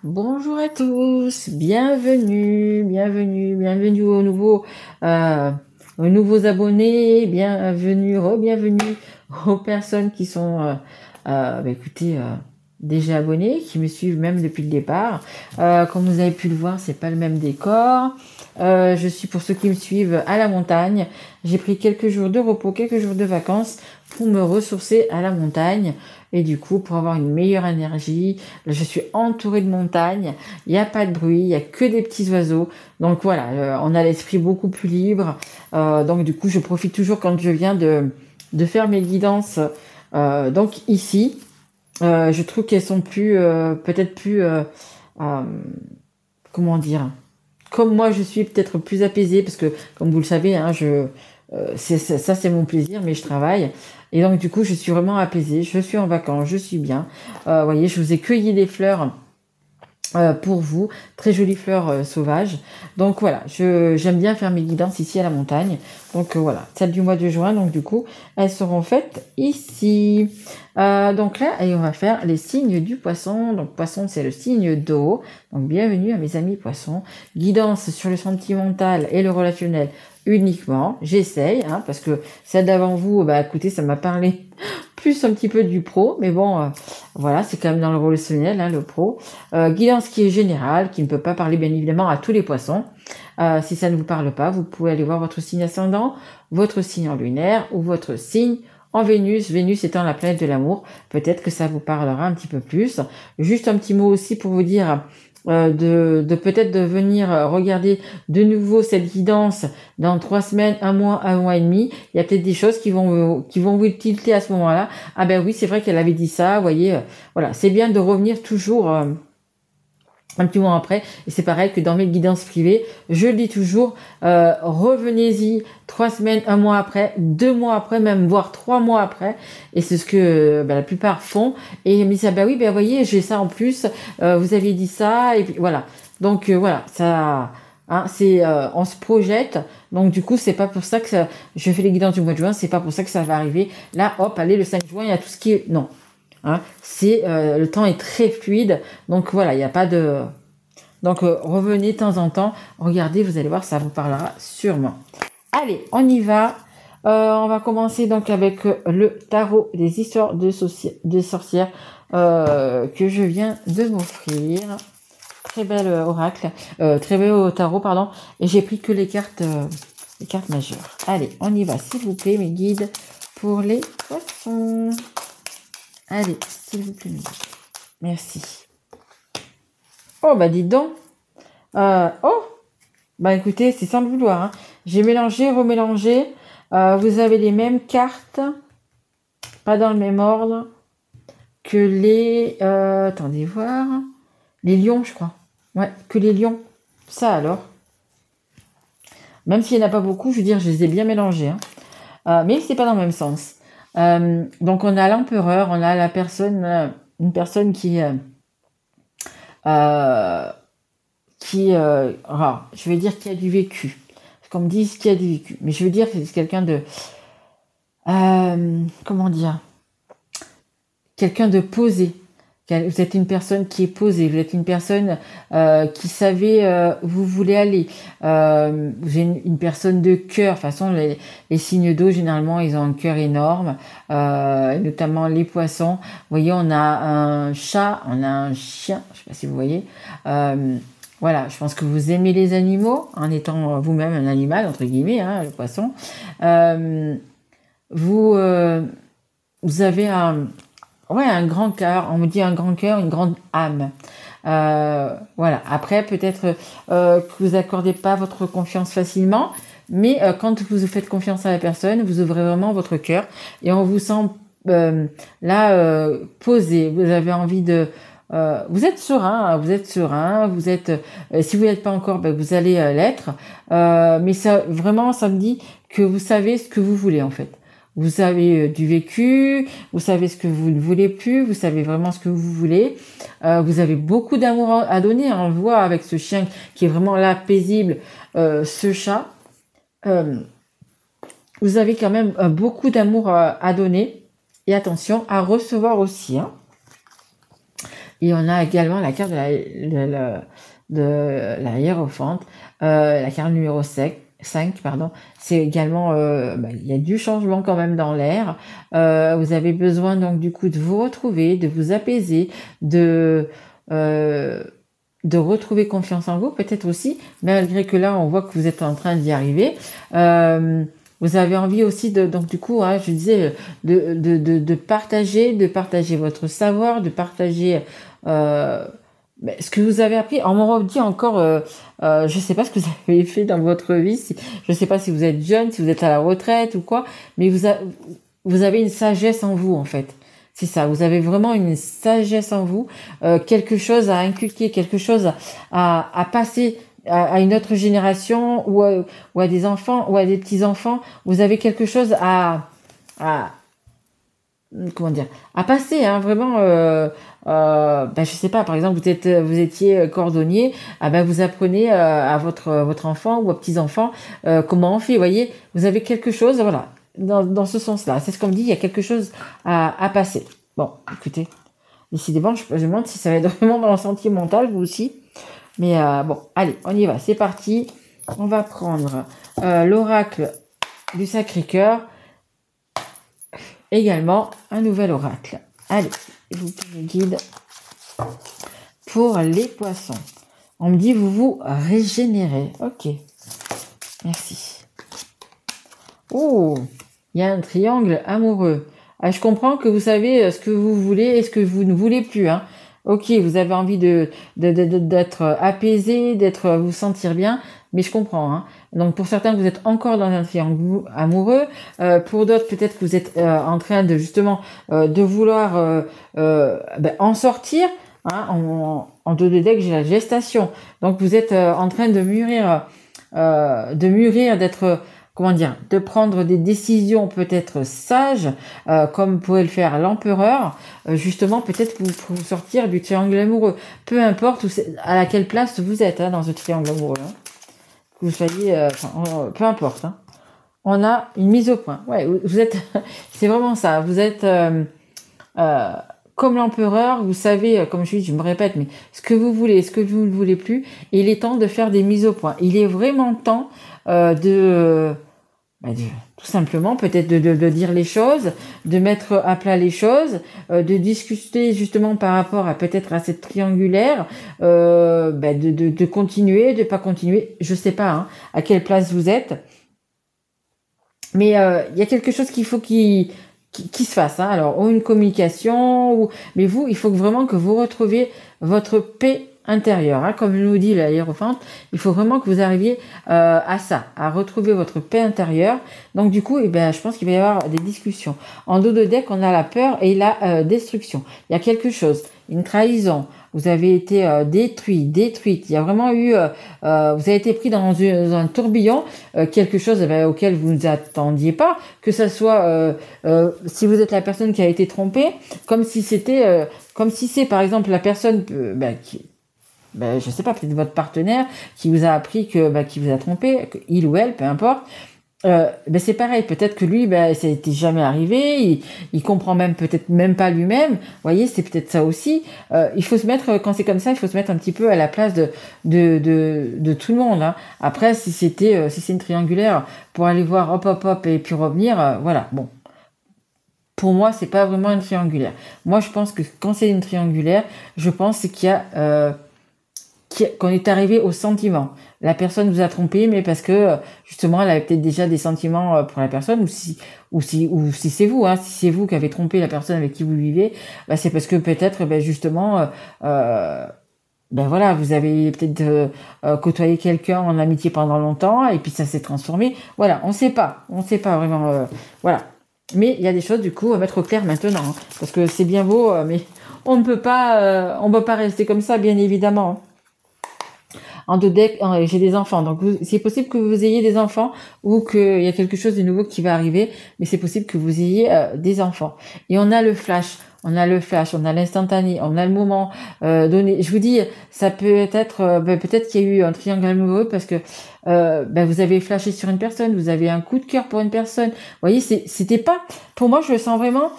Bonjour à tous, bienvenue euh, aux nouveaux abonnés, bienvenue aux personnes qui sont, écoutez, déjà abonnées, qui me suivent même depuis le départ. Comme vous avez pu le voir, c'est pas le même décor. Je suis pour ceux qui me suivent à la montagne. J'ai pris quelques jours de repos, quelques jours de vacances pour me ressourcer à la montagne et du coup pour avoir une meilleure énergie. Je suis entourée de montagnes, il n'y a pas de bruit, il n'y a que des petits oiseaux. Donc voilà, on a l'esprit beaucoup plus libre. Donc du coup, je profite toujours quand je viens de faire mes guidances. Donc ici, je trouve qu'elles sont peut-être plus, euh, comment dire, comme moi je suis peut-être plus apaisée parce que comme vous le savez, hein, ça c'est mon plaisir, mais je travaille. Et donc du coup, je suis vraiment apaisée, je suis en vacances, je suis bien. Vous voyez, je vous ai cueilli des fleurs pour vous, très jolies fleurs sauvages. Donc voilà, j'aime bien faire mes guidances ici à la montagne. Donc voilà, celles du mois de juin, donc du coup, elles seront faites ici. Donc là, et on va faire les signes du poisson. Donc poisson, c'est le signe d'eau. Donc bienvenue à mes amis poissons. Guidance sur le sentimental et le relationnel uniquement. J'essaye, hein, parce que celle d'avant vous, bah écoutez, ça m'a parlé plus un petit peu du pro, mais bon, voilà, c'est quand même dans le relationnel, hein, le pro. Guidance qui est générale, qui ne peut pas parler bien évidemment à tous les poissons. Si ça ne vous parle pas, vous pouvez aller voir votre signe ascendant, votre signe en lunaire ou votre signe en Vénus. Vénus étant la planète de l'amour, peut-être que ça vous parlera un petit peu plus. Juste un petit mot aussi pour vous dire de peut-être de venir regarder de nouveau cette guidance dans 3 semaines, un mois et demi. Il y a peut-être des choses qui vont vous tilter à ce moment-là. Ah ben oui, c'est vrai qu'elle avait dit ça, vous voyez. Voilà, c'est bien de revenir toujours un petit moment après. Et c'est pareil que dans mes guidances privées, je le dis toujours, revenez-y 3 semaines, un mois après, 2 mois après, même voire 3 mois après. Et c'est ce que la plupart font. Et ils me disent, ah bah oui, ben voyez, j'ai ça en plus, vous aviez dit ça, et puis voilà. Donc voilà, ça... Hein, on se projette, donc du coup c'est pas pour ça que je fais les guidances du mois de juin, c'est pas pour ça que ça va arriver. Là, hop, allez, le 5 juin, il y a tout ce qui est non. Hein, le temps est très fluide, donc voilà, il n'y a pas de. Donc revenez de temps en temps, regardez, vous allez voir, ça vous parlera sûrement. Allez, on y va. On va commencer donc avec le tarot des histoires de sorcières que je viens de m'offrir. Très bel oracle, très bel tarot, pardon. Et j'ai pris que les cartes majeures. Allez, on y va, s'il vous plaît, mes guides, pour les poissons. Allez, s'il vous plaît, mes guides. Merci. Oh, bah dites donc. Oh, bah écoutez, c'est sans le vouloir. Hein. J'ai mélangé, remélangé. Vous avez les mêmes cartes, pas dans le même ordre, que les... attendez voir. Les lions, je crois. Ouais, que les lions. Ça alors. Même s'il n'y en a pas beaucoup, je veux dire, je les ai bien mélangés. Hein. Mais c'est pas dans le même sens. Donc on a l'empereur, on a la personne, une personne qui... je veux dire qui a du vécu. Comme disent qui a du vécu. Mais je veux dire que c'est quelqu'un de... comment dire, quelqu'un de posé. Vous êtes une personne qui est posée, vous êtes une personne qui savait où vous voulez aller. Vous êtes une personne de cœur. De toute façon, les signes d'eau, généralement, ils ont un cœur énorme, notamment les poissons. Vous voyez, on a un chat, on a un chien, je ne sais pas si vous voyez. Voilà, je pense que vous aimez les animaux, en étant vous-même un animal, entre guillemets, hein, le poisson. Vous avez un grand cœur, on me dit un grand cœur, une grande âme. Voilà. Après, peut-être que vous accordez pas votre confiance facilement, mais quand vous faites confiance à la personne, vous ouvrez vraiment votre cœur et on vous sent posé. Vous avez envie de... vous êtes serein, vous êtes... si vous n'êtes pas encore, vous allez l'être. Mais ça, vraiment, ça me dit que vous savez ce que vous voulez, en fait. Vous avez du vécu, vous savez ce que vous ne voulez plus, vous savez vraiment ce que vous voulez. Vous avez beaucoup d'amour à donner. On le voit avec ce chien qui est vraiment là, paisible, ce chat. Vous avez quand même beaucoup d'amour à donner et attention, à recevoir aussi. Hein. Et on a également la carte de la hiérophante, la carte numéro 5, pardon. C'est également, il y a du changement quand même dans l'air. Vous avez besoin donc du coup de vous retrouver, de vous apaiser, de retrouver confiance en vous, peut-être aussi, malgré que là, on voit que vous êtes en train d'y arriver. Vous avez envie aussi donc du coup, hein, je disais, de partager votre savoir, de partager ce que vous avez appris. On m'en dit encore, je sais pas ce que vous avez fait dans votre vie, je sais pas si vous êtes jeune, si vous êtes à la retraite ou quoi, mais vous avez une sagesse en vous, en fait. C'est ça, vous avez vraiment une sagesse en vous, quelque chose à inculquer, quelque chose à passer à une autre génération ou à des enfants ou à des petits-enfants. Vous avez quelque chose comment dire, à passer, hein, vraiment. Je sais pas, par exemple, vous étiez cordonnier, vous apprenez à votre enfant ou à petits-enfants comment on fait, vous voyez, vous avez quelque chose, voilà. Dans ce sens-là, c'est ce qu'on me dit, il y a quelque chose à passer. Bon, écoutez, décidément, je me demande si ça va être vraiment dans le sentimental, vous aussi. Mais bon, allez, on y va, c'est parti. On va prendre l'oracle du Sacré-Cœur. Également, un nouvel oracle. Allez, je vous guide pour les poissons. On me dit, vous vous régénérez. Ok, merci. Oh, il y a un triangle amoureux. Ah, je comprends que vous savez ce que vous voulez et ce que vous ne voulez plus. Hein. Ok, vous avez envie d'être apaisé, vous sentir bien, mais je comprends. Hein. Donc pour certains, vous êtes encore dans un triangle amoureux. Pour d'autres, peut-être que vous êtes en train de justement de vouloir en sortir. Hein. En 2D deck, j'ai la gestation. Donc vous êtes en train de mûrir, d'être comment dire, de prendre des décisions peut-être sages, comme pourrait le faire l'empereur, justement peut-être pour sortir du triangle amoureux. Peu importe à laquelle place vous êtes dans ce triangle amoureux. Hein. Que vous soyez, peu importe. Hein. On a une mise au point. Ouais, vous êtes, c'est vraiment ça. Vous êtes comme l'empereur, vous savez, comme je me répète, mais ce que vous voulez, ce que vous ne voulez plus, et il est temps de faire des mises au point. Il est vraiment temps tout simplement peut-être de dire les choses, de mettre à plat les choses, de discuter justement par rapport à peut-être à cette triangulaire, de continuer, de pas continuer, je sais pas à quelle place vous êtes, mais il y a quelque chose qu'il faut qui se fasse. Hein. Alors, ou une communication, mais vous, il faut vraiment que vous retrouviez votre paix intérieure. Hein. Comme nous dit la hiérophante, il faut vraiment que vous arriviez à ça, à retrouver votre paix intérieure. Donc, du coup, je pense qu'il va y avoir des discussions. En dos de deck, on a la peur et la destruction. Il y a quelque chose, une trahison. Vous avez été détruite. Il y a vraiment eu, vous avez été pris dans un tourbillon, quelque chose auquel vous ne vous attendiez pas, que ça soit, si vous êtes la personne qui a été trompée, comme si c'est par exemple la personne je sais pas, peut-être votre partenaire qui vous a appris qui vous a trompé, il ou elle, peu importe. C'est pareil, peut-être que lui, ça n'était jamais arrivé, il comprend peut-être même pas lui-même. Vous voyez, c'est peut-être ça aussi. Il faut se mettre, quand c'est comme ça, il faut se mettre un petit peu à la place de tout le monde. Hein. Après, si c'est une triangulaire, pour aller voir hop et puis revenir, voilà. Bon, pour moi, c'est pas vraiment une triangulaire. Moi, je pense que quand c'est une triangulaire, je pense qu'il y a qu'on est arrivé au sentiment. La personne vous a trompé, mais parce que justement, elle avait peut-être déjà des sentiments pour la personne, ou si c'est vous, hein, si c'est vous qui avez trompé la personne avec qui vous vivez, c'est parce que peut-être, justement, voilà, vous avez peut-être côtoyé quelqu'un en amitié pendant longtemps, et puis ça s'est transformé. Voilà, on sait pas vraiment, voilà. Mais il y a des choses du coup à mettre au clair maintenant, hein, parce que c'est bien beau, mais on peut pas rester comme ça, bien évidemment. Hein. En deux decks, j'ai des enfants. Donc, c'est possible que vous ayez des enfants ou qu'il y a quelque chose de nouveau qui va arriver, mais c'est possible que vous ayez des enfants. Et on a le flash, on a l'instantané, on a le moment donné. Je vous dis, ça peut être, peut-être qu'il y a eu un triangle amoureux parce que vous avez flashé sur une personne, vous avez un coup de cœur pour une personne. Vous voyez, c'était pas, pour moi, je le sens vraiment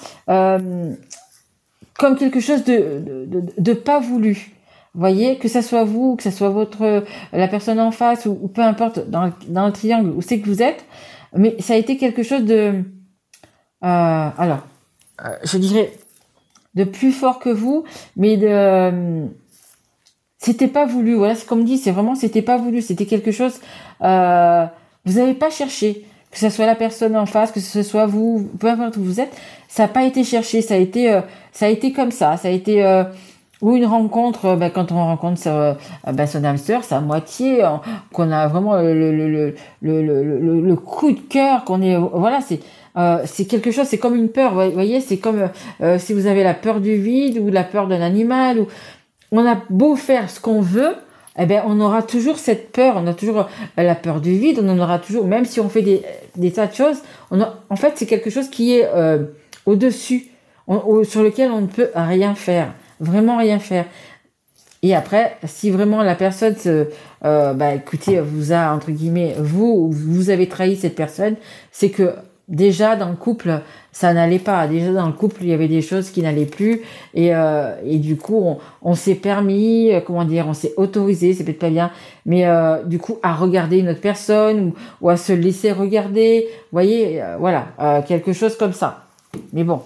comme quelque chose de pas voulu. Vous voyez, que ça soit vous, que ça soit la personne en face, ou peu importe, dans le triangle où c'est que vous êtes, mais ça a été quelque chose je dirais, de plus fort que vous, mais c'était pas voulu. Voilà, c'est comme dit, c'était pas voulu, c'était quelque chose, vous n'avez pas cherché, que ce soit la personne en face, que ce soit vous, peu importe où vous êtes, ça n'a pas été cherché, ça a été comme ça a été, ou une rencontre, quand on rencontre son âme sœur, sa moitié, qu'on a vraiment le coup de cœur, qu'on est, voilà, c'est quelque chose, c'est comme une peur, vous voyez, c'est comme si vous avez la peur du vide ou la peur d'un animal, ou on a beau faire ce qu'on veut, eh ben on aura toujours cette peur, on a toujours la peur du vide, on en aura toujours, même si on fait des tas de choses, en fait c'est quelque chose qui est au-dessus, sur lequel on ne peut rien faire. Vraiment rien faire. Et après, si vraiment la personne écoutez, vous a, entre guillemets, vous avez trahi cette personne, c'est que déjà dans le couple, ça n'allait pas. Déjà dans le couple, il y avait des choses qui n'allaient plus. Et du coup, on s'est permis, on s'est autorisé, c'est peut-être pas bien, mais du coup, à regarder une autre personne ou à se laisser regarder. Vous voyez, quelque chose comme ça. Mais bon.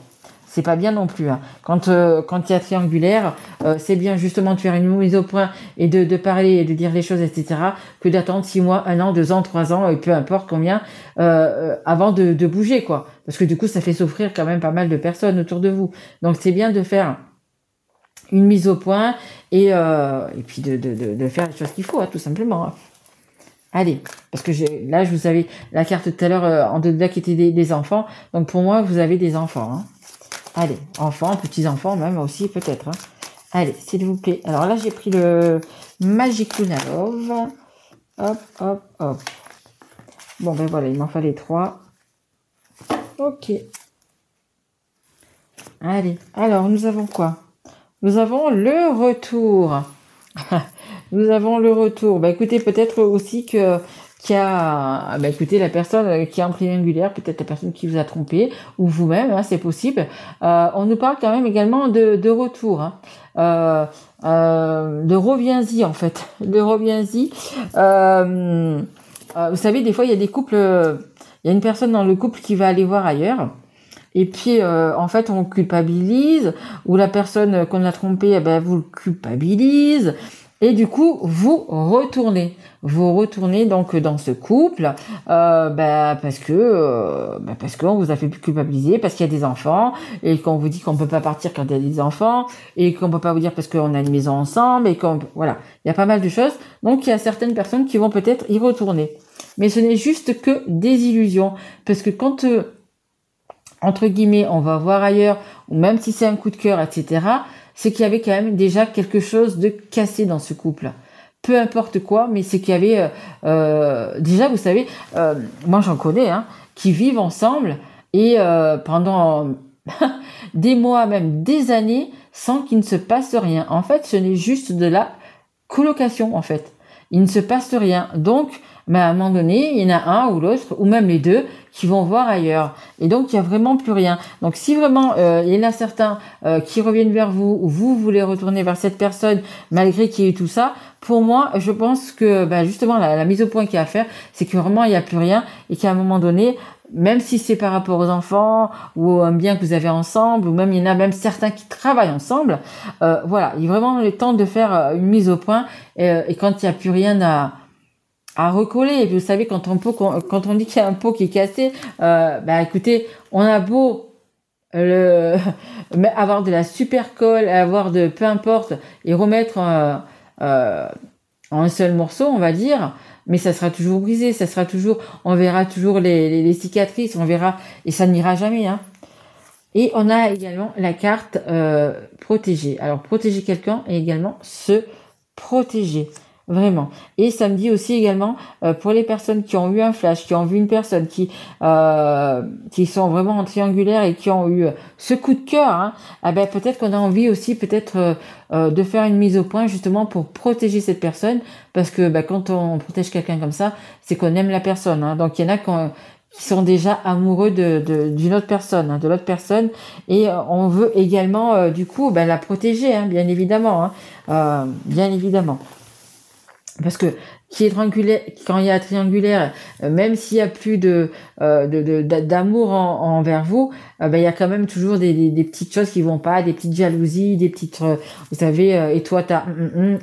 C'est pas bien non plus. Hein. Quand il y a triangulaire, c'est bien justement de faire une mise au point et de parler et de dire les choses, etc., que d'attendre 6 mois, 1 an, 2 ans, 3 ans, et peu importe combien, avant de bouger, quoi. Parce que du coup, ça fait souffrir quand même pas mal de personnes autour de vous. Donc c'est bien de faire une mise au point et puis de faire les choses qu'il faut, hein, tout simplement. Hein. Allez, parce que là, je vous avais la carte tout à l'heure en dedans qui était des enfants. Donc pour moi, vous avez des enfants. Hein. Allez, enfants, petits-enfants même aussi peut-être. Hein. Allez, s'il vous plaît. Alors là, j'ai pris le Magic Luna Love. Hop, hop, hop. Bon, ben voilà, il m'en fallait 3. Ok. Allez, alors nous avons quoi? Nous avons le retour. Nous avons le retour. Bah écoutez, peut-être aussi écoutez, la personne qui est en triangulaire, peut-être la personne qui vous a trompé, ou vous-même, hein, c'est possible. On nous parle quand même également de retour, hein. De reviens-y en fait, de reviens-y. Vous savez, des fois il y a des couples, il y a une personne dans le couple qui va aller voir ailleurs. Et puis, en fait, on culpabilise, ou la personne qu'on a trompée, vous le culpabilise. Et du coup, vous retournez donc dans ce couple, parce qu'on vous a fait culpabiliser, parce qu'il y a des enfants, et qu'on vous dit qu'on peut pas partir quand il y a des enfants, et qu'on peut pas vous dire parce qu'on a une maison ensemble, et voilà, il y a pas mal de choses. Donc il y a certaines personnes qui vont peut-être y retourner, mais ce n'est juste que des illusions, parce que quand entre guillemets, on va voir ailleurs, ou même si c'est un coup de cœur, etc., c'est qu'il y avait quand même déjà quelque chose de cassé dans ce couple. Peu importe quoi, mais c'est qu'il y avait... déjà, vous savez, moi j'en connais, hein, qui vivent ensemble et pendant des mois, même des années, sans qu'il ne se passe rien. En fait, ce n'est juste de la colocation, en fait. Il ne se passe rien. Donc, mais à un moment donné, il y en a un ou l'autre, ou même les deux, qui vont voir ailleurs. Et donc, il n'y a vraiment plus rien. Donc, si vraiment il y en a certains qui reviennent vers vous, ou vous voulez retourner vers cette personne, malgré qu'il y ait eu tout ça, pour moi, je pense que justement, la mise au point qu'il y a à faire, c'est que vraiment, il n'y a plus rien, et qu'à un moment donné, même si c'est par rapport aux enfants, ou un bien que vous avez ensemble, ou même il y en a même certains qui travaillent ensemble, voilà, il y a vraiment le temps de faire une mise au point, et quand il n'y a plus rien à recoller. Et puis, vous savez, quand on dit qu'il y a un pot qui est cassé, écoutez, on a beau avoir de la super colle, avoir de peu importe, et remettre en un seul morceau, on va dire, mais ça sera toujours brisé, on verra toujours les cicatrices, on verra, et ça n'ira jamais, hein. Et on a également la carte protéger. Alors, protéger quelqu'un et également se protéger. Vraiment. Et ça me dit aussi également pour les personnes qui ont eu un flash, qui ont vu une personne qui sont vraiment en triangulaire et qui ont eu ce coup de cœur, hein, peut-être qu'on a envie aussi de faire une mise au point justement pour protéger cette personne, parce que quand on protège quelqu'un comme ça, c'est qu'on aime la personne, hein. Donc il y en a qui sont déjà amoureux d'une autre personne, hein, de l'autre personne, et on veut également du coup la protéger, hein, bien évidemment, bien évidemment. Parce que qui est triangulaire, quand il y a triangulaire, même s'il y a plus d'amour envers vous, il y a quand même toujours des petites choses qui vont pas, des petites jalousies, des petites, vous savez, et toi t'as,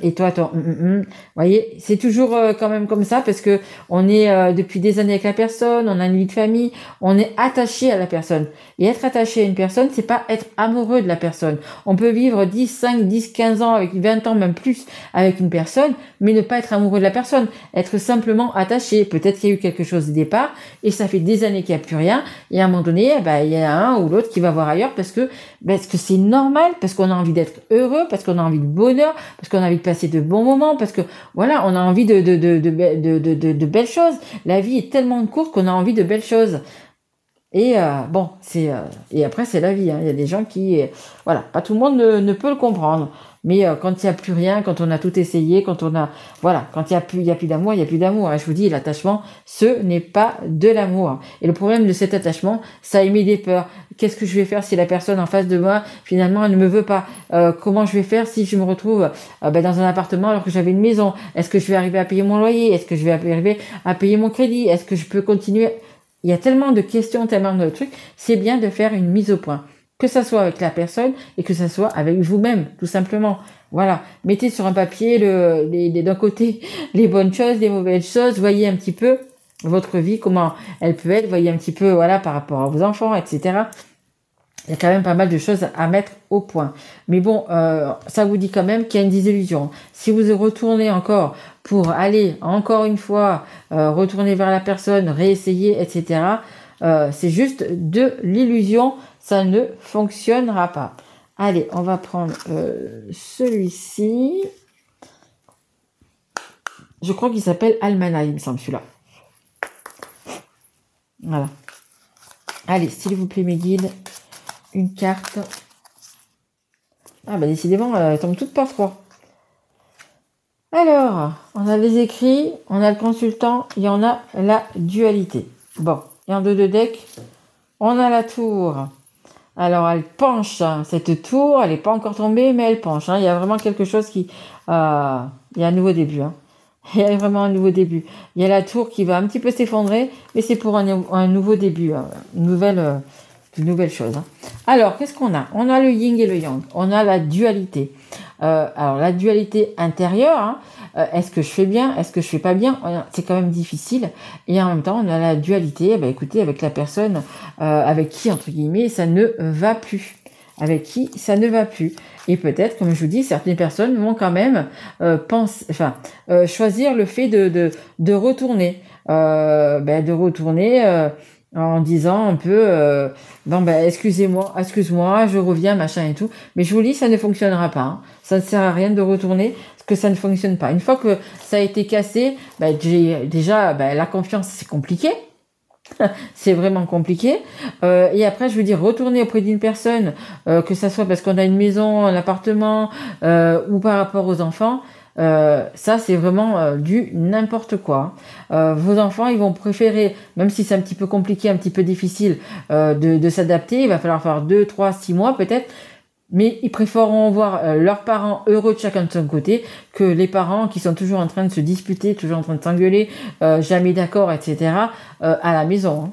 et toi t'as, vous voyez, c'est toujours quand même comme ça parce que on est depuis des années avec la personne, on a une vie de famille, on est attaché à la personne. Et être attaché à une personne, c'est pas être amoureux de la personne. On peut vivre 10, 5, 10, 15 ans, avec 20 ans, même plus, avec une personne, mais ne pas être amoureux de la personne. Être simplement attaché. Peut-être qu'il y a eu quelque chose au départ et ça fait des années qu'il n'y a plus rien. Et à un moment donné, il y a un ou l'autre qui va voir ailleurs parce que c'est normal, parce qu'on a envie d'être heureux, parce qu'on a envie de bonheur, parce qu'on a envie de passer de bons moments, parce que voilà, on a envie de belles choses. La vie est tellement courte qu'on a envie de belles choses. Et et après c'est la vie, hein. Il y a des gens qui voilà, pas tout le monde ne peut le comprendre. Mais quand il n'y a plus rien, quand on a tout essayé, quand on a voilà, quand il y a plus d'amour, il y a plus d'amour, hein. Je vous dis, l'attachement, ce n'est pas de l'amour. Et le problème de cet attachement, ça émet des peurs. Qu'est-ce que je vais faire si la personne en face de moi, finalement, elle ne me veut pas? Comment je vais faire si je me retrouve dans un appartement alors que j'avais une maison? Est-ce que je vais arriver à payer mon loyer? Est-ce que je vais arriver à payer mon crédit? Est-ce que je peux continuer? Il y a tellement de questions, tellement de trucs. C'est bien de faire une mise au point. Que ça soit avec la personne et que ça soit avec vous-même, tout simplement. Voilà. Mettez sur un papier d'un côté les bonnes choses, les mauvaises choses. Voyez un petit peu votre vie, comment elle peut être. Voyez un petit peu, voilà, par rapport à vos enfants, etc. Il y a quand même pas mal de choses à mettre au point. Mais bon, ça vous dit quand même qu'il y a une désillusion. Si vous retournez encore pour aller, encore une fois, retourner vers la personne, réessayer, etc., c'est juste de l'illusion, ça ne fonctionnera pas. Allez, on va prendre celui-ci. Je crois qu'il s'appelle Almana, il me semble, celui-là. Voilà. Allez, s'il vous plaît, mes guides, une carte. Ah bah décidément, elles tombent toutes par trois. Alors, on a les écrits, on a le consultant, et on a la dualité. Bon, et en deux decks, on a la tour. Alors, elle penche, hein, cette tour, elle n'est pas encore tombée, mais elle penche. Hein. Il y a vraiment quelque chose qui... il y a un nouveau début. Hein. Il y a vraiment un nouveau début. Il y a la tour qui va un petit peu s'effondrer, mais c'est pour un nouveau début, hein, une nouvelle chose. Hein. Alors, qu'est-ce qu'on a? On a le yin et le yang. On a la dualité. Alors, la dualité intérieure, hein, est-ce que je fais bien? Est-ce que je fais pas bien? C'est quand même difficile. Et en même temps, on a la dualité, écoutez, avec la personne avec qui, entre guillemets, ça ne va plus. Avec qui ça ne va plus. Et peut-être, comme je vous dis, certaines personnes vont quand même choisir le fait de retourner. De retourner en disant un peu excuse-moi, je reviens, machin et tout. Mais je vous dis, ça ne fonctionnera pas. Hein. Ça ne sert à rien de retourner parce que ça ne fonctionne pas. Une fois que ça a été cassé, la confiance, c'est compliqué. C'est vraiment compliqué. Et après, je veux dire, retourner auprès d'une personne, que ça soit parce qu'on a une maison, un appartement, ou par rapport aux enfants, ça c'est vraiment du n'importe quoi. Vos enfants, ils vont préférer, même si c'est un petit peu compliqué, un petit peu difficile de s'adapter, il va falloir faire 2, 3, 6 mois peut-être, mais ils préféreront voir leurs parents heureux de chacun de son côté que les parents qui sont toujours en train de se disputer, toujours en train de s'engueuler, jamais d'accord, etc. À la maison. Hein.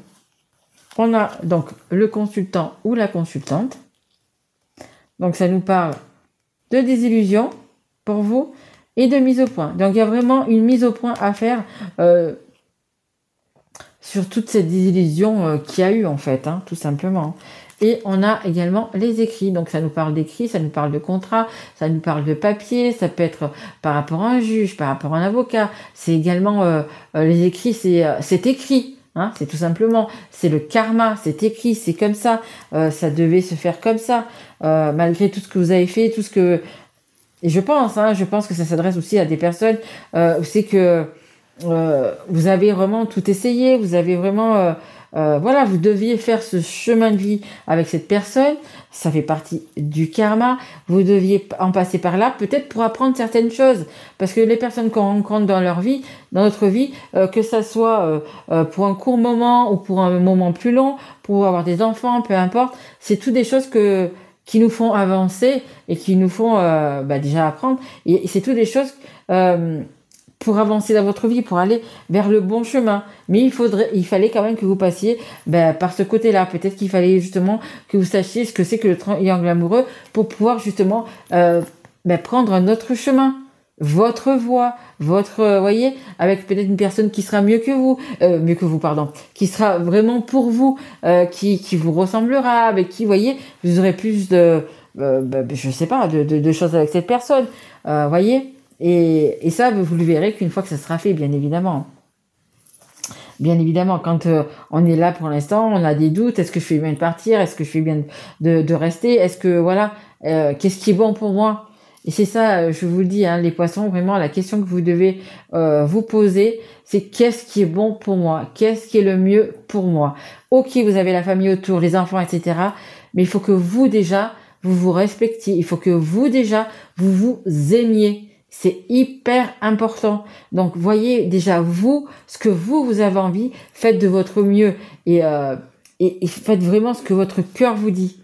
On a donc le consultant ou la consultante. Donc ça nous parle de désillusion pour vous et de mise au point. Donc il y a vraiment une mise au point à faire sur toute cette désillusion qu'il y a eu en fait, hein, tout simplement. Et on a également les écrits. Donc ça nous parle d'écrits, ça nous parle de contrats, ça nous parle de papier, ça peut être par rapport à un juge, par rapport à un avocat. C'est également les écrits, c'est écrit. Hein, c'est tout simplement, c'est le karma, c'est écrit, c'est comme ça, ça devait se faire comme ça, malgré tout ce que vous avez fait, tout ce que... Et je pense que ça s'adresse aussi à des personnes, c'est que vous avez vraiment tout essayé, vous avez vraiment voilà, vous deviez faire ce chemin de vie avec cette personne, ça fait partie du karma, vous deviez en passer par là, peut-être pour apprendre certaines choses, parce que les personnes qu'on rencontre dans leur vie, dans notre vie, que ça soit pour un court moment ou pour un moment plus long, pour avoir des enfants, peu importe, c'est toutes des choses qui nous font avancer et qui nous font déjà apprendre, et c'est toutes des choses pour avancer dans votre vie, pour aller vers le bon chemin. Mais il fallait quand même que vous passiez par ce côté-là. Peut-être qu'il fallait justement que vous sachiez ce que c'est que le triangle amoureux pour pouvoir justement prendre un autre chemin. Votre voie, voyez, avec peut-être une personne qui sera mieux que vous, qui sera vraiment pour vous, qui vous ressemblera, avec qui, voyez, vous aurez plus je sais pas, de choses avec cette personne, voyez. Et ça, vous le verrez qu'une fois que ça sera fait, bien évidemment. Bien évidemment, quand on est là pour l'instant, on a des doutes. Est-ce que je fais bien de partir? Est-ce que je fais bien de rester? Est-ce que, voilà, qu'est-ce qui est bon pour moi? Et c'est ça, je vous le dis, hein, les poissons, vraiment, la question que vous devez vous poser, c'est qu'est-ce qui est bon pour moi? Qu'est-ce qui est le mieux pour moi? Ok, vous avez la famille autour, les enfants, etc. Mais il faut que vous, déjà, vous vous respectiez. Il faut que vous, déjà, vous vous aimiez. C'est hyper important. Donc, voyez déjà ce que vous avez envie, faites de votre mieux et faites vraiment ce que votre cœur vous dit.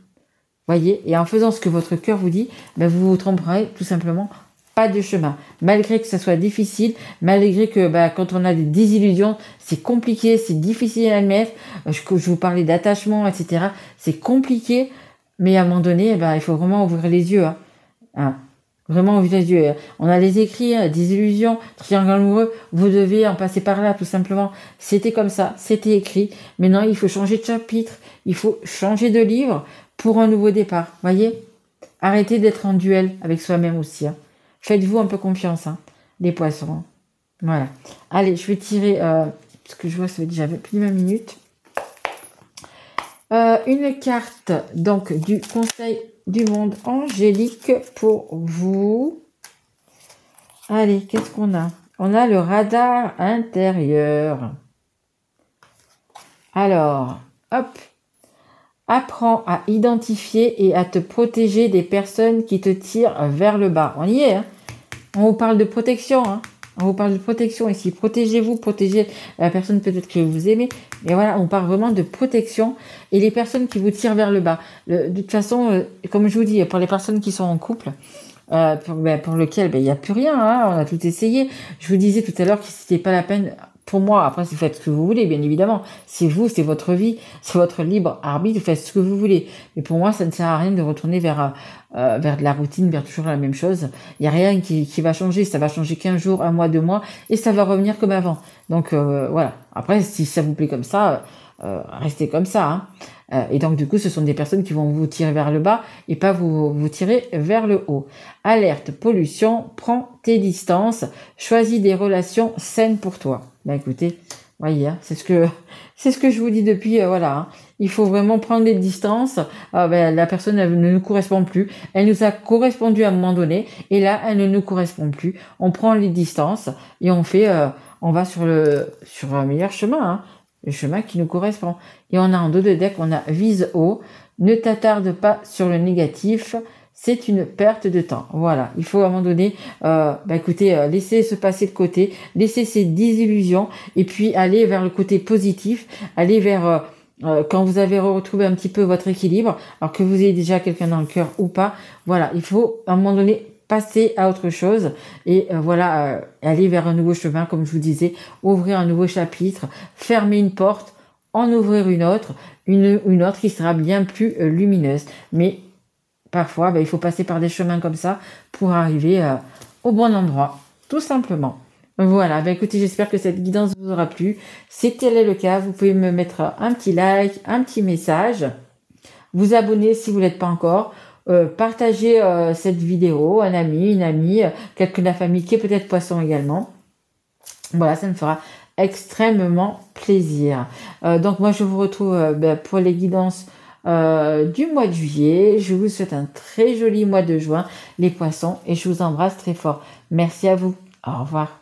Voyez, et en faisant ce que votre cœur vous dit, vous vous tromperez tout simplement pas de chemin. Malgré que ça soit difficile, malgré que quand on a des désillusions, c'est compliqué, c'est difficile à admettre. Je vous parlais d'attachement, etc. C'est compliqué, mais à un moment donné, il faut vraiment ouvrir les yeux. Hein. Vraiment ouvrir les yeux. On a les écrits, désillusions, triangle amoureux, vous devez en passer par là, tout simplement. C'était comme ça, c'était écrit. Maintenant, il faut changer de chapitre, il faut changer de livre pour un nouveau départ. Voyez, arrêtez d'être en duel avec soi-même aussi. Hein. Faites-vous un peu confiance, hein, les poissons. Voilà. Allez, je vais tirer, parce que je vois que ça fait déjà plus de 20 minutes. Une carte, donc, du conseil du monde angélique pour vous. Allez, qu'est-ce qu'on a? On a le radar intérieur. Alors, hop. Apprends à identifier et à te protéger des personnes qui te tirent vers le bas. On y est, hein. On vous parle de protection, hein. On vous parle de protection ici. Protégez-vous, protégez la personne peut-être que vous aimez. Mais voilà, on parle vraiment de protection. Et les personnes qui vous tirent vers le bas. De toute façon, comme je vous dis, pour les personnes qui sont en couple, pour lequel il n'y a plus rien, hein, on a tout essayé. Je vous disais tout à l'heure que c'était pas la peine. Pour moi, après, vous faites ce que vous voulez, bien évidemment. C'est vous, c'est votre vie, c'est votre libre arbitre, vous faites ce que vous voulez. Mais pour moi, ça ne sert à rien de retourner vers de la routine, vers toujours la même chose. Il n'y a rien qui va changer. Ça va changer 15 jours, 1 mois, 2 mois, et ça va revenir comme avant. Donc, voilà. Après, si ça vous plaît comme ça, restez comme ça. Hein. Et donc, du coup, ce sont des personnes qui vont vous tirer vers le bas et pas vous tirer vers le haut. Alerte, pollution, prends tes distances, choisis des relations saines pour toi. Écoutez, voyez, hein, c'est ce que je vous dis depuis, voilà. Hein. Il faut vraiment prendre des distances. La personne, elle ne nous correspond plus. Elle nous a correspondu à un moment donné, et là, elle ne nous correspond plus. On prend les distances et on va sur un meilleur chemin, hein, le chemin qui nous correspond. Et on a en dos de deck, on a vise haut. Ne t'attarde pas sur le négatif. C'est une perte de temps. Voilà, il faut à un moment donné, écoutez, laisser se passer de côté, laisser ces désillusions et puis aller vers le côté positif, aller vers quand vous avez retrouvé un petit peu votre équilibre, alors que vous ayez déjà quelqu'un dans le cœur ou pas. Voilà, il faut à un moment donné passer à autre chose et aller vers un nouveau chemin, comme je vous disais, ouvrir un nouveau chapitre, fermer une porte, en ouvrir une autre qui sera bien plus lumineuse. Mais parfois, il faut passer par des chemins comme ça pour arriver au bon endroit, tout simplement. Voilà, écoutez, j'espère que cette guidance vous aura plu. Si tel est le cas, vous pouvez me mettre un petit like, un petit message, vous abonner si vous ne l'êtes pas encore, partager cette vidéo, un ami, une amie, quelqu'un de la famille qui est peut-être poisson également. Voilà, ça me fera extrêmement plaisir. Donc moi, je vous retrouve pour les guidances du mois de juillet. Je vous souhaite un très joli mois de juin, les poissons, et je vous embrasse très fort. Merci à vous. Au revoir.